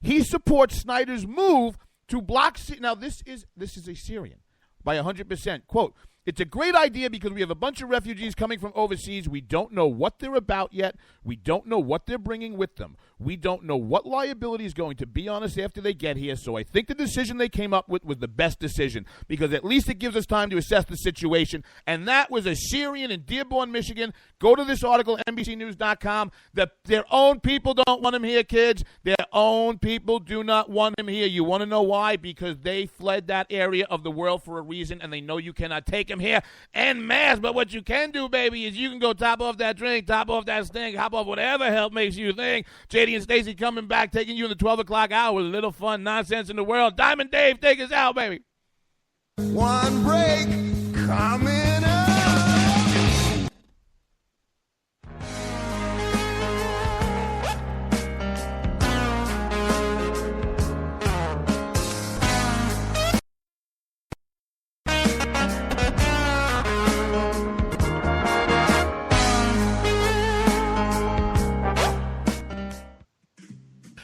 He supports Snyder's move to block... Now, this is a Syrian by 100%. Quote, "It's a great idea because we have a bunch of refugees coming from overseas. We don't know what they're about yet. We don't know what they're bringing with them. We don't know what liability is going to be on us after they get here. So I think the decision they came up with was the best decision, because at least it gives us time to assess the situation." And that was a Syrian in Dearborn, Michigan. Go to this article, NBCnews.com. Their own people don't want him here, kids. Their own people do not want him here. You want to know why? Because they fled that area of the world for a reason, and they know you cannot take them here en masse. But what you can do, baby, is you can go top off that drink, top off that stink, hop off whatever help makes you think. JD and Stacey coming back, taking you in the 12 o'clock hour with a little fun nonsense in the world. Diamond Dave, take us out, baby. One break coming up.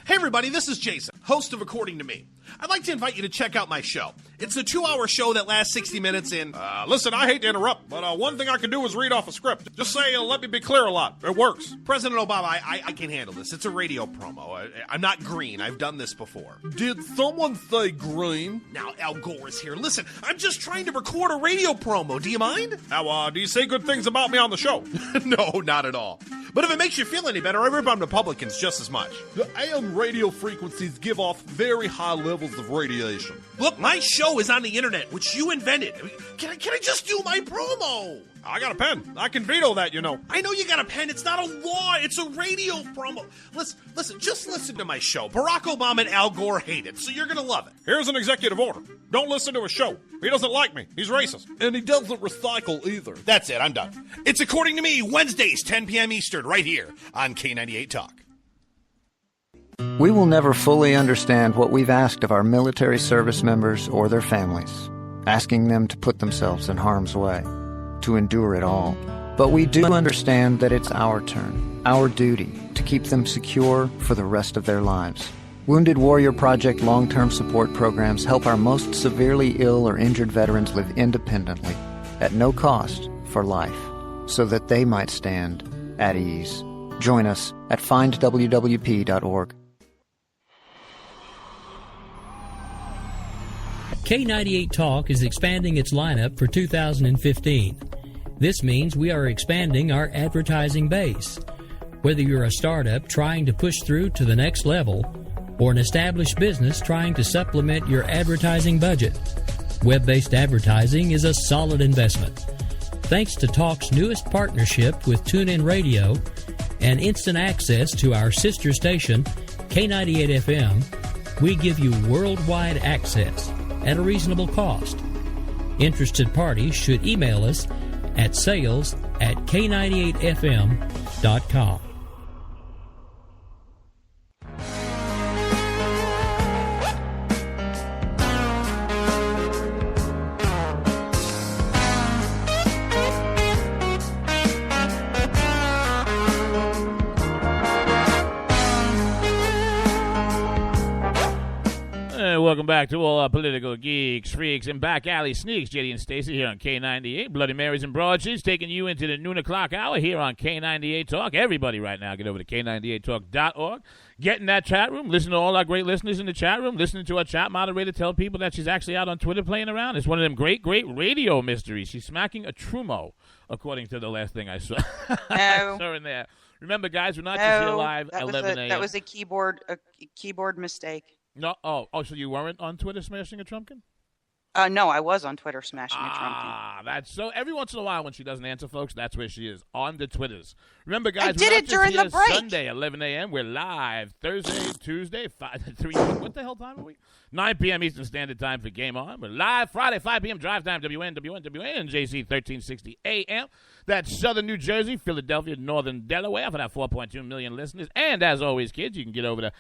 Hey everybody, this is Jason, host of According to Me. I'd like to invite you to check out my show. It's a 2-hour show that lasts 60 minutes in... listen, I hate to interrupt, but one thing I can do is read off a script. Just say, let me be clear a lot. It works. President Obama, I can handle this. It's a radio promo. I'm not green. I've done this before. Did someone say green? Now, Al Gore is here. Listen, I'm just trying to record a radio promo. Do you mind? Now, do you say good things about me on the show? No, not at all. But if it makes you feel any better, I rip on Republicans just as much. The AM radio frequencies give off very high levels of radiation. Look, my show is on the internet, which you invented. Can I just do my promo? I got a pen. I can veto that, I know you got a pen. It's not a law. It's a radio promo. Listen, just listen to my show. Barack Obama and Al Gore hate it, so you're going to love it. Here's an executive order. Don't listen to his show. He doesn't like me. He's racist. And he doesn't recycle either. That's it. I'm done. It's According to Me, Wednesdays, 10 p.m. Eastern, right here on K98 Talk. We will never fully understand what we've asked of our military service members or their families, asking them to put themselves in harm's way, to endure it all. But we do understand that it's our turn, our duty, to keep them secure for the rest of their lives. Wounded Warrior Project long-term support programs help our most severely ill or injured veterans live independently, at no cost, for life, so that they might stand at ease. Join us at findwwp.org. K98 Talk is expanding its lineup for 2015. This means we are expanding our advertising base. Whether you're a startup trying to push through to the next level or an established business trying to supplement your advertising budget, web-based advertising is a solid investment. Thanks to Talk's newest partnership with TuneIn Radio and instant access to our sister station, K98 FM, we give you worldwide access at a reasonable cost. Interested parties should email us at sales@k98fm.com. Welcome back to all our political geeks, freaks, and back alley sneaks. JD and Stacey here on K98. Bloody Marys and Broadsheets taking you into the noon o'clock hour here on K98 Talk. Everybody right now, get over to K98Talk.org. Get in that chat room. Listen to all our great listeners in the chat room. Listening to our chat moderator tell people that she's actually out on Twitter playing around. It's one of them great radio mysteries. She's smacking a Trumo, according to the last thing I saw. I saw in there. Remember, guys, we're not just here live at 11 a.m. That was a keyboard mistake. No, so you weren't on Twitter smashing a Trumpkin? No, I was on Twitter smashing a Trumpkin. That's so. Every once in a while when she doesn't answer, folks, that's where she is, on the Twitters. Remember, guys, I did it during the break. Sunday, 11 a.m. We're live. Thursday, Tuesday, 3. What the hell time are we? 9 p.m. Eastern Standard Time for Game On. We're live Friday, 5 p.m. Drive Time, WNJC 1360 a.m. That's Southern New Jersey, Philadelphia, Northern Delaware for that 4.2 million listeners. And as always, kids, you can get over to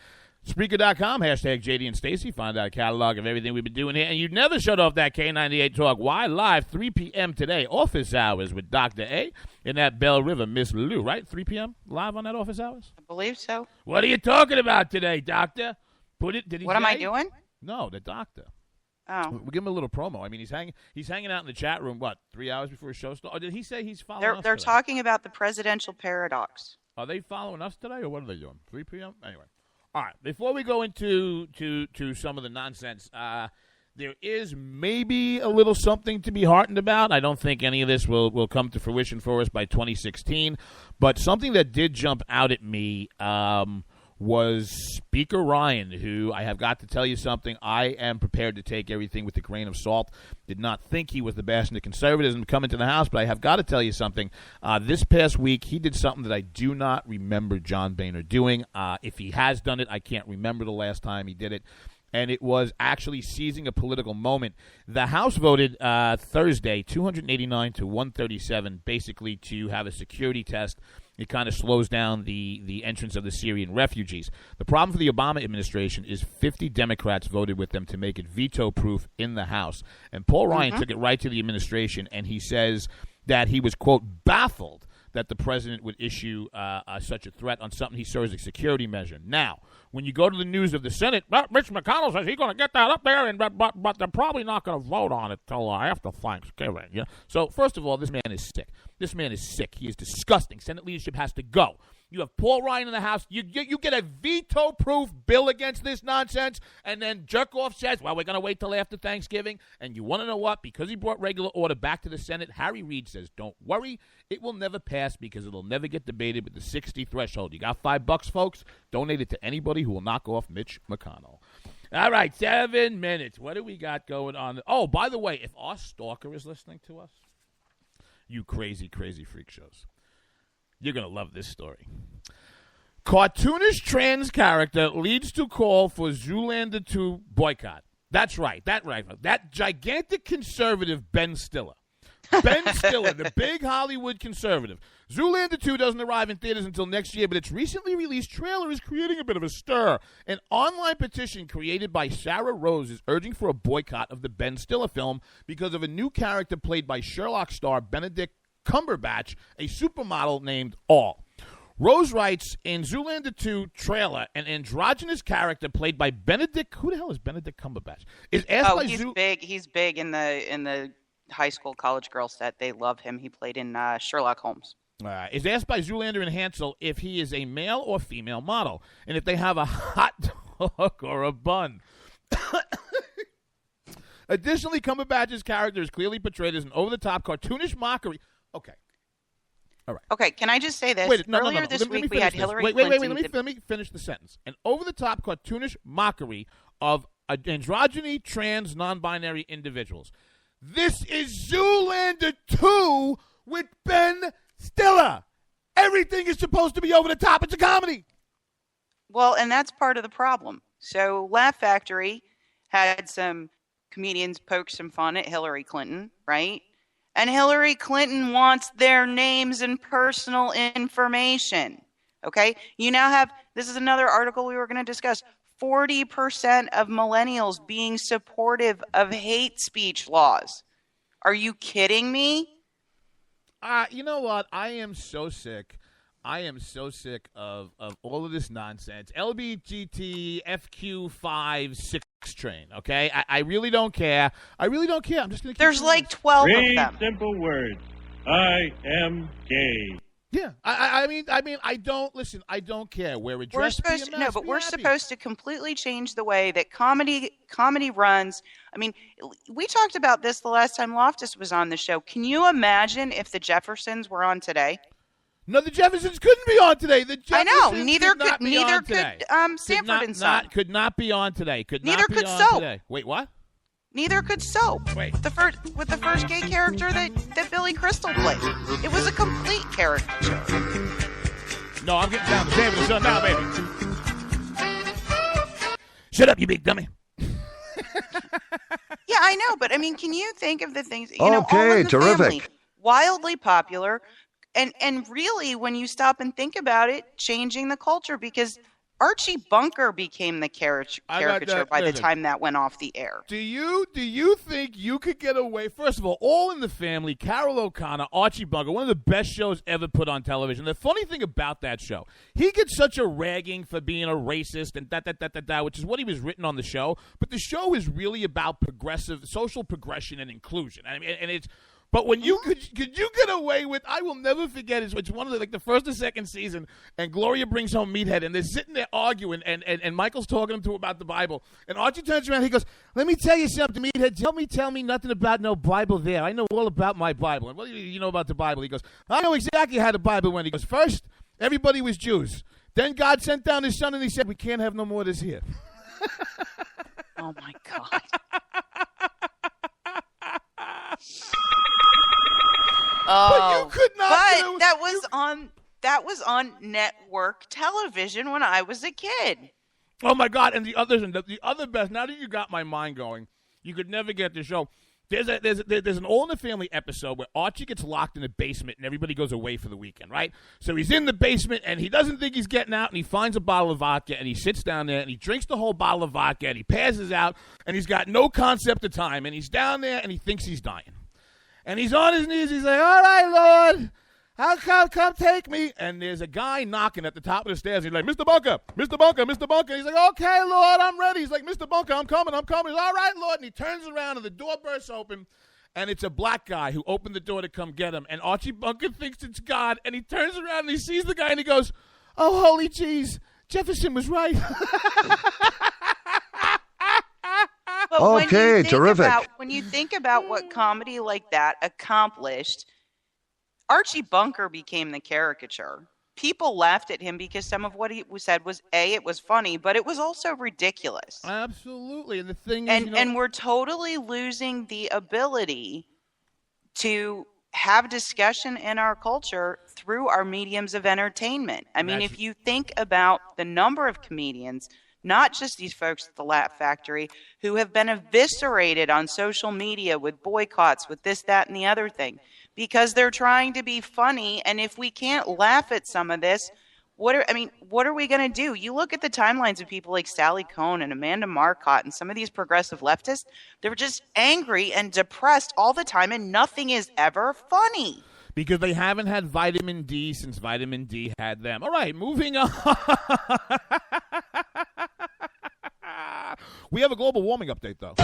Spreaker.com, hashtag JD and Stacey. Find out a catalog of everything we've been doing here. And you never shut off that K98 Talk. Why? Live, 3 p.m. today. Office hours with Dr. A in that Bell River, Miss Lou, right? 3 p.m. live on that office hours? I believe so. What are you talking about today, Doctor? What am I doing? No, the doctor. Oh. We'll give him a little promo. I mean, he's hanging out in the chat room, 3 hours before his show starts? Or did he say he's following us They're today? talking about the presidential paradox. Are they following us today, or what are they doing? 3 p.m.? Anyway. All right, before we go into some of the nonsense, there is maybe a little something to be heartened about. I don't think any of this will come to fruition for us by 2016, but something that did jump out at me was Speaker Ryan, who I have got to tell you something. I am prepared to take everything with a grain of salt. Did not think he was the bastion of conservatism coming to the House, but I have got to tell you something. This past week, he did something that I do not remember John Boehner doing. If he has done it, I can't remember the last time he did it. And it was actually seizing a political moment. The House voted Thursday, 289 to 137, basically to have a security test. It kind of slows down the entrance of the Syrian refugees. The problem for the Obama administration is 50 Democrats voted with them to make it veto-proof in the House. And Paul Ryan took it right to the administration, and he says that he was, quote, baffled that the president would issue such a threat on something he saw as a security measure. Now, when you go to the news of the Senate, Mitch McConnell says he's going to get that up there, but they're probably not going to vote on it till after Thanksgiving. Yeah? So, first of all, this man is sick. This man is sick. He is disgusting. Senate leadership has to go. You have Paul Ryan in the House. You get a veto-proof bill against this nonsense, and then Jerkoff says, well, we're going to wait till after Thanksgiving. And you want to know what? Because he brought regular order back to the Senate, Harry Reid says, don't worry. It will never pass because it will never get debated with the 60 threshold. You got $5, folks? Donate it to anybody who will knock off Mitch McConnell. All right, 7 minutes. What do we got going on? Oh, by the way, if our stalker is listening to us, you crazy, crazy freak shows, you're going to love this story. Cartoonish trans character leads to call for Zoolander 2 boycott. That's right. That gigantic conservative Ben Stiller. Ben Stiller, the big Hollywood conservative. Zoolander 2 doesn't arrive in theaters until next year, but its recently released trailer is creating a bit of a stir. An online petition created by Sarah Rose is urging for a boycott of the Ben Stiller film because of a new character played by Sherlock star Benedict Cumberbatch, a supermodel named All. Rose writes, in Zoolander 2 trailer, an androgynous character played by Benedict, who the hell is Benedict Cumberbatch? Is asked by He's big in the high school college girl set. They love him. He played in Sherlock Holmes. Is asked by Zoolander and Hansel if he is a male or female model, and if they have a hot dog or a bun. Additionally, Cumberbatch's character is clearly portrayed as an over-the-top, cartoonish mockery. Okay. All right. Okay, can I just say this? Earlier this week, we had Hillary Wait, Clinton. let me finish the sentence. An over-the-top, cartoonish mockery of androgyny, trans, non-binary individuals. This is Zoolander 2 with Ben Stiller. Everything is supposed to be over the top. It's a comedy. Well, and that's part of the problem. So Laugh Factory had some comedians poke some fun at Hillary Clinton, right? And Hillary Clinton wants their names and personal information. Okay? You now have, this is another article we were going to discuss, 40% of millennials being supportive of hate speech laws. Are you kidding me? You know what? I am so sick. I am so sick of all of this nonsense. LBGT, FQ5, 6 train, okay? I really don't care. I'm just going to keep There's like 12 of them. Simple words. I am gay. Yeah, I mean, I don't care. We're supposed to completely change the way that comedy runs. I mean, we talked about this the last time Loftus was on the show. Can you imagine if the Jeffersons were on today? No, the Jeffersons couldn't be on today. I know. Neither could Sanford and Son. Could not be on today. Neither could on Soap. Today. Wait, what? Neither could Soap. Wait. With the first gay character that Billy Crystal played. It was a complete caricature. No, I'm getting down to Sanford and Son now, baby. Shut up, you big dummy. Yeah, I know, but I mean, can you think of the things? Okay, All in the terrific. Family, wildly popular, and really, when you stop and think about it, changing the culture because Archie Bunker became the caricature by the time that went off the air. Do you think you could get away? First of all in the Family, Carol O'Connor, Archie Bunker, one of the best shows ever put on television. The funny thing about that show, he gets such a ragging for being a racist and which is what he was written on the show. But the show is really about progressive social progression and inclusion. I mean, and it's. But when you could you get away with, I will never forget, it's one of the first or second season, and Gloria brings home Meathead, and they're sitting there arguing, and Michael's talking to him about the Bible, and Archie turns around, he goes, let me tell you something, Meathead, tell me nothing about no Bible there. I know all about my Bible. And what do you know about the Bible? He goes, I know exactly how the Bible went. He goes, first, everybody was Jews. Then God sent down his son, and he said, we can't have no more of this here. Oh, my God. But you could not. But that was on network television when I was a kid. Oh my God! And the other best. Now that you got my mind going, you could never get the show. There's an All in the Family episode where Archie gets locked in the basement and everybody goes away for the weekend, right? So he's in the basement and he doesn't think he's getting out, and he finds a bottle of vodka and he sits down there and he drinks the whole bottle of vodka and he passes out and he's got no concept of time, and he's down there and he thinks he's dying. And he's on his knees. He's like, all right, Lord, I'll come take me. And there's a guy knocking at the top of the stairs. He's like, Mr. Bunker, Mr. Bunker, Mr. Bunker. He's like, okay, Lord, I'm ready. He's like, Mr. Bunker, I'm coming. He's all right, Lord. And he turns around and the door bursts open. And it's a black guy who opened the door to come get him. And Archie Bunker thinks it's God. And he turns around and he sees the guy and he goes, oh, holy jeez, Jefferson was right. But okay, terrific. When you think about what comedy like that accomplished, Archie Bunker became the caricature. People laughed at him because some of what he said was it was funny, but it was also ridiculous. Absolutely, and the thing is, and we're totally losing the ability to have discussion in our culture through our mediums of entertainment. I mean, if you think about the number of comedians, not just these folks at the Laugh Factory, who have been eviscerated on social media with boycotts, with this, that, and the other thing, because they're trying to be funny. And if we can't laugh at some of this, what are we going to do? You look at the timelines of people like Sally Cohn and Amanda Marcotte and some of these progressive leftists, they're just angry and depressed all the time, and nothing is ever funny. Because they haven't had vitamin D since vitamin D had them. All right, moving on. We have a global warming update, though.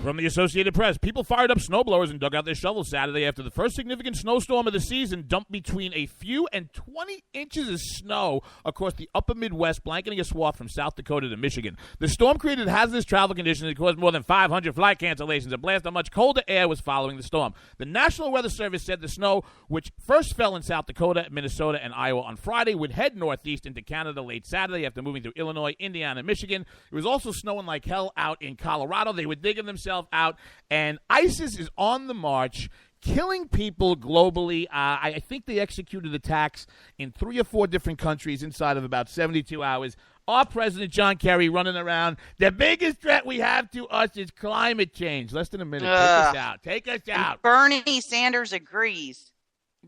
From the Associated Press, people fired up snowblowers and dug out their shovels Saturday after the first significant snowstorm of the season dumped between a few and 20 inches of snow across the upper Midwest, blanketing a swath from South Dakota to Michigan. The storm created hazardous travel conditions that caused more than 500 flight cancellations. A blast of much colder air was following the storm. The National Weather Service said the snow, which first fell in South Dakota, Minnesota, and Iowa on Friday, would head northeast into Canada late Saturday after moving through Illinois, Indiana, and Michigan. It was also snowing like hell out in Colorado. They were digging themselves out, and ISIS is on the march, killing people globally. I think they executed attacks in 3 or 4 different countries inside of about 72 hours. Our President John Kerry running around. The biggest threat we have to us is climate change. Less than a minute. Take us out. Take us out. And Bernie Sanders agrees.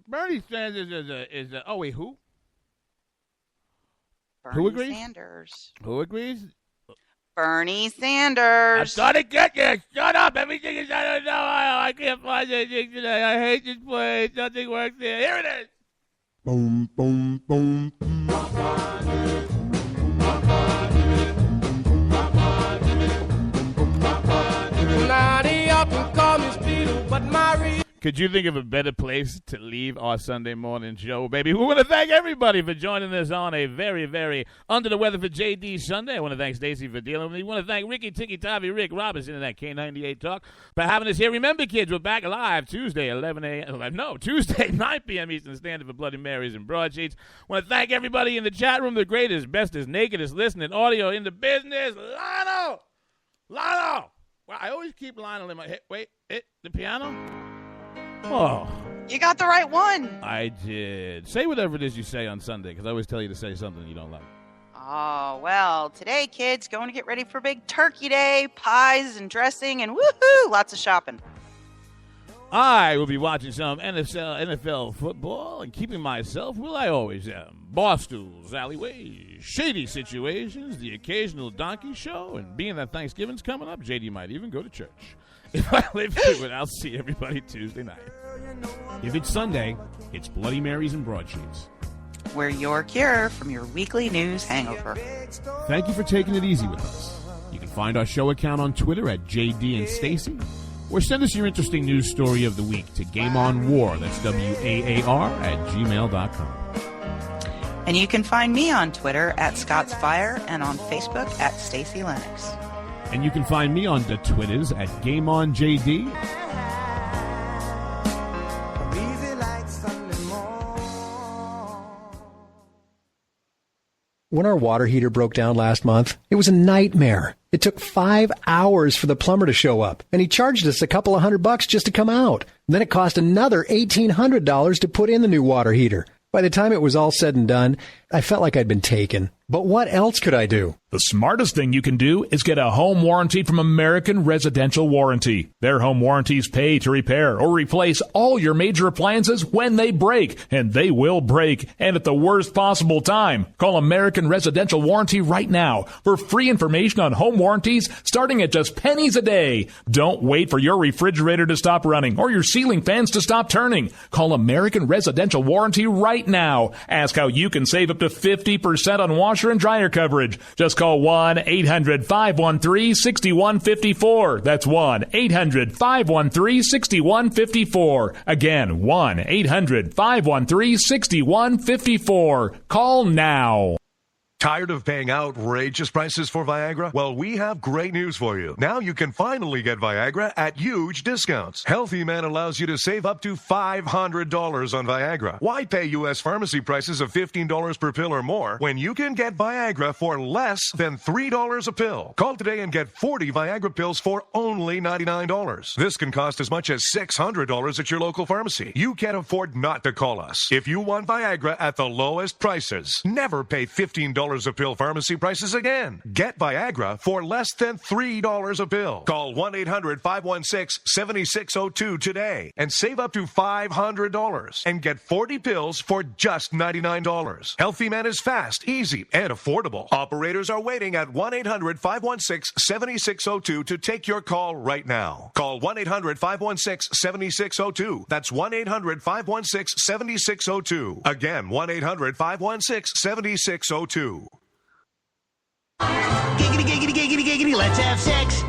Bernie Sanders is a oh, wait, who? Bernie Who agrees? Sanders. Who agrees? Bernie Sanders. I'm starting to get you. Shut up. Everything is out of know. I can't find anything today. I hate this place. Nothing works here. Here it is. Boom, boom, boom. Could you think of a better place to leave our Sunday morning show, baby? We want to thank everybody for joining us on a very, very under the weather for JD Sunday. I want to thank Stacey for dealing with me. I want to thank Ricky Tiki Tavi, Rick Robinson, and that K98 Talk for having us here. Remember, kids, we're back live Tuesday, 9 p.m. Eastern Standard for Bloody Marys and Broadsheets. I want to thank everybody in the chat room, the greatest, bestest, nakedest listening audio in the business. Lionel! Well, I always keep Lionel in my head. Wait, the piano? Oh. You got the right one. I did. Say whatever it is you say on Sunday, because I always tell you to say something you don't like. Oh, well, today, kids, going to get ready for Big Turkey Day, pies and dressing, and woohoo, lots of shopping. I will be watching some NFL football and keeping myself, well, I always am. Bar stools, alleyways, shady situations, the occasional donkey show, and being that Thanksgiving's coming up, JD might even go to church. If I live through it, I'll see everybody Tuesday night. If it's Sunday, it's Bloody Marys and Broadsheets. We're your cure from your weekly news hangover. Thank you for taking it easy with us. You can find our show account on Twitter at JD and Stacey, or send us your interesting news story of the week to Game On War, that's WAAR, @gmail.com. And you can find me on Twitter at Scottsfire and on Facebook at Stacey Lennox. And you can find me on the Twitters at GameOnJD. When our water heater broke down last month, it was a nightmare. It took 5 hours for the plumber to show up, and he charged us a couple of $100 just to come out. Then it cost another $1,800 to put in the new water heater. By the time it was all said and done, I felt like I'd been taken. But what else could I do? The smartest thing you can do is get a home warranty from American Residential Warranty. Their home warranties pay to repair or replace all your major appliances when they break, and they will break, and at the worst possible time. Call American Residential Warranty right now for free information on home warranties starting at just pennies a day. Don't wait for your refrigerator to stop running or your ceiling fans to stop turning. Call American Residential Warranty right now. Ask how you can save up to 50% on washer and dryer coverage. Just call 1-800-513-6154. That's 1-800-513-6154. Again, 1-800-513-6154. Call now. Tired of paying outrageous prices for Viagra? Well, we have great news for you. Now you can finally get Viagra at huge discounts. Healthy Man allows you to save up to $500 on Viagra. Why pay U.S. pharmacy prices of $15 per pill or more when you can get Viagra for less than $3 a pill? Call today and get 40 Viagra pills for only $99. This can cost as much as $600 at your local pharmacy. You can't afford not to call us. If you want Viagra at the lowest prices, never pay $15 a pill pharmacy prices again. Get Viagra for less than $3 a pill. Call 1-800-516-7602 today and save up to $500 and get 40 pills for just $99. Healthy Man is fast, easy, and affordable. Operators are waiting at 1-800-516-7602 to take your call right now. Call 1-800-516-7602. That's 1-800-516-7602. Again, 1-800-516-7602. Giggity, giggity, giggity, giggity, let's have sex.